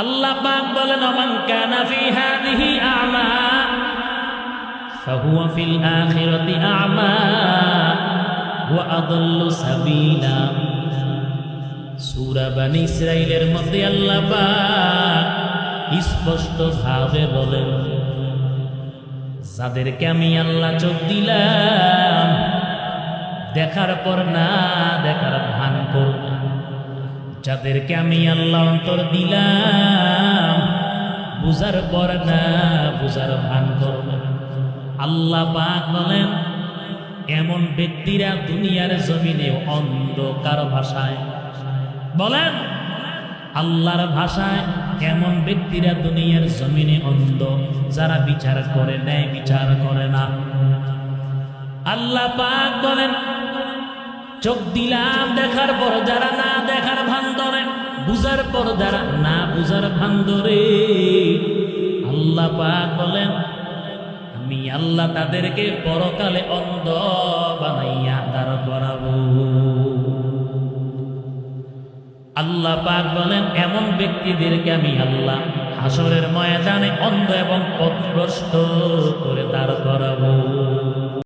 আল্লাহ পাক বলেন মান কানা ফি হাযিহি আ'মা ফাহুয়া ফিল আখিরাতি আ'মা ওয়া আদাল্লু সাবিলা। সূরা বনী ইসরাঈলের মধ্যে আল্লাহ পাক স্পষ্ট ভাবে বলেন, যাদেরকে আমি আল্লাহ চোখ দিলাম দেখার পর না দেখার ভান করবে, যাদেরকে আমি আল্লাহ অন্তর দিলাম বুঝার পর না বুঝার ভান করবে। আল্লাহ পাক বলেন এমন ব্যক্তিরা দুনিয়ার জমিনে অন্ধকার ভাষায় বলেন, আল্লাহর ভাষায় এমন ব্যক্তিরা দুনিয়ার জমিনে অন্ধ, যারা বিচার করে নেয় বিচার করে না। আল্লাহ পাক বলেন চোখ দিলাম দেখার পর যারা না দেখার ভান ধরে, বুঝার পর যারা না বুঝার ভান ধরে, আল্লাহ পাক বলেন আমি আল্লাহ তাদেরকে পরকালে অন্ধ বানাইয়া দাঁড় করাবো। আল্লাহ পাক বলেন এমন ব্যক্তিদেরকে আমি আল্লাহ হাসরের ময়দানে অন্ধ এবং পথভ্রষ্ট করে দাঁড় করাবো।